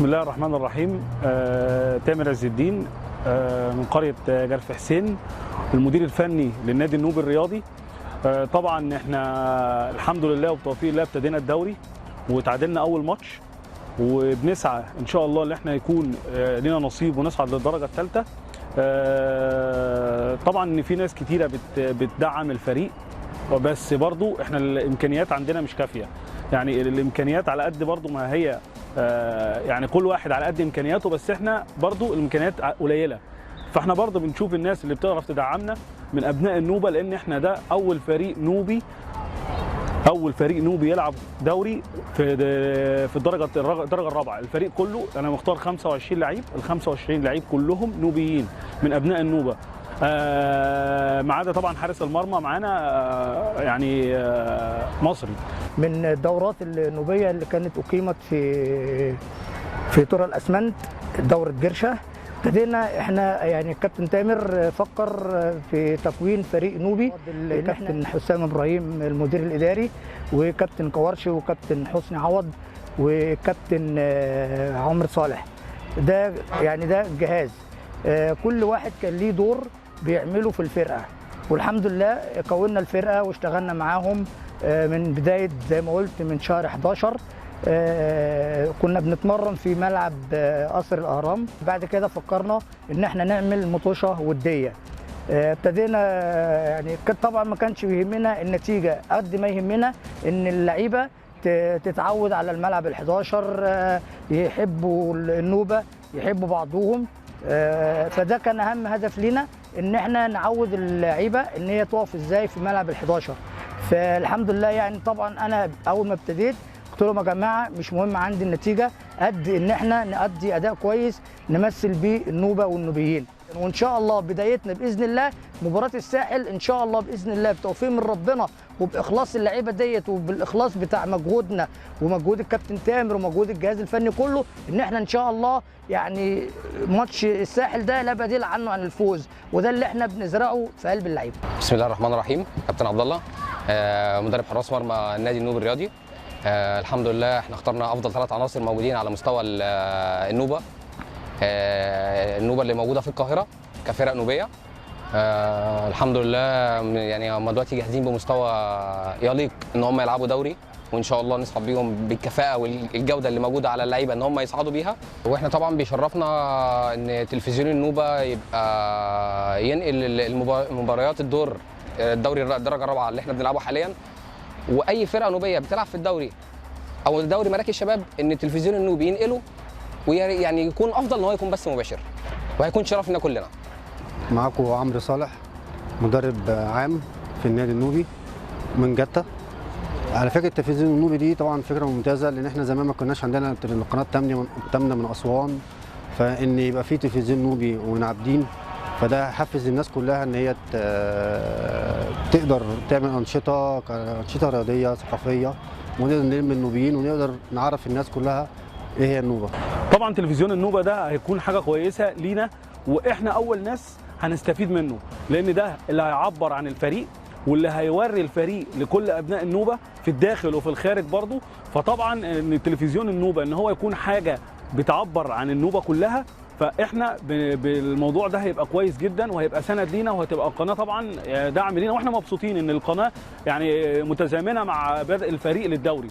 بسم الله الرحمن الرحيم. تامر عز الدين من قرية جرف حسين، المدير الفني للنادي النوبي الرياضي. طبعا احنا الحمد لله وبتوفيق الله ابتدينا الدوري وتعادلنا اول ماتش، وبنسعى ان شاء الله ان احنا يكون لنا نصيب ونصعد للدرجه الثالثه. طبعا ان في ناس كتيره بتدعم الفريق، بس برضو احنا الامكانيات عندنا مش كافيه. يعني الامكانيات على قد برضو ما هي، يعني كل واحد على قد امكانياته، بس احنا برضو الامكانيات قليله. فاحنا برضو بنشوف الناس اللي بتعرف تدعمنا من ابناء النوبه، لان احنا ده اول فريق نوبي يلعب دوري في الدرجه الرابعه. الفريق كله انا مختار 25 لعيب، ال 25 لعيب كلهم نوبيين من ابناء النوبه، ما عدا طبعا حارس المرمى معانا يعني مصري. من الدورات النوبيه اللي كانت اقيمت في ترى الاسمنت، دوره جرشه، ابتدينا احنا يعني الكابتن تامر فكر في تكوين فريق نوبي. الكابتن حسام ابراهيم المدير الاداري، وكابتن كورشي، وكابتن حسني عوض، وكابتن عمرو صالح. ده يعني ده الجهاز، كل واحد كان ليه دور بيعمله في الفرقه، والحمد لله كونا الفرقه واشتغلنا معاهم من بدايه زي ما قلت من شهر 11. كنا بنتمرن في ملعب قصر الاهرام. بعد كده فكرنا ان احنا نعمل مطوشه وديه. ابتدينا يعني طبعا ما كانش يهمنا النتيجه قد ما يهمنا ان اللعيبه تتعود على الملعب ال11، يحبوا النوبه، يحبوا بعضهم. فده كان اهم هدف لينا، ان احنا نعود اللعيبه ان هي تقف ازاي في ملعب ال11. فالحمد لله يعني طبعا انا اول ما ابتديت قلت لهم يا جماعه مش مهم عندي النتيجه قد ان احنا نأدي اداء كويس نمثل بيه النوبه والنوبيين. وان شاء الله بدايتنا باذن الله مباراه الساحل ان شاء الله باذن الله بتوفيق من ربنا وباخلاص اللعيبه ديت وبالاخلاص بتاع مجهودنا ومجهود الكابتن تامر ومجهود الجهاز الفني كله، ان احنا ان شاء الله يعني ماتش الساحل ده لا بديل عنه عن الفوز، وده اللي احنا بنزرعه في قلب اللعيبه. بسم الله الرحمن الرحيم. كابتن عبد الله، مدرب حراس مرمى النادي النوبي الرياضي. الحمد لله احنا اخترنا افضل 3 عناصر موجودين على مستوى النوبه، النوبه اللي موجوده في القاهره كفرق نوبيه. الحمد لله يعني هم دلوقتي جاهزين بمستوى يليق ان هم يلعبوا دوري، وان شاء الله نصعد بيهم بالكفاءه والجوده اللي موجوده على اللعيبه ان هم يصعدوا بيها. واحنا طبعا بيشرفنا ان تلفزيون النوبه يبقى ينقل مباريات الدوري الدرجه الرابعه اللي احنا بنلعبه حاليا، واي فرقه نوبيه بتلعب في الدوري او دوري مراكز الشباب ان التلفزيون النوبي ينقله، ويعني يكون افضل ان هو يكون بث مباشر، وهيكون شرفنا كلنا. معاكم عمرو صالح، مدرب عام في النادي النوبي من جدة. على فكره التلفزيون النوبي دي طبعا فكره ممتازه، لان احنا زمان ما كناش عندنا القناه الثامنه من اسوان، فان يبقى في تلفزيون نوبي ونعبدين، فده حفز الناس كلها ان هي تقدر تعمل انشطه رياضيه ثقافيه، ونقدر نلم النوبيين ونقدر نعرف الناس كلها ايه هي النوبه. طبعا تلفزيون النوبه ده هيكون حاجه كويسه لينا، واحنا اول ناس هنستفيد منه، لان ده اللي هيعبر عن الفريق واللي هيوري الفريق لكل ابناء النوبه في الداخل وفي الخارج برضه. فطبعا ان تلفزيون النوبه ان هو يكون حاجه بتعبر عن النوبه كلها، فاحنا بالموضوع ده هيبقى كويس جدا وهيبقى سند لينا، وهتبقى القناه طبعا دعم لينا، واحنا مبسوطين ان القناه يعني متزامنه مع بدء الفريق للدوري.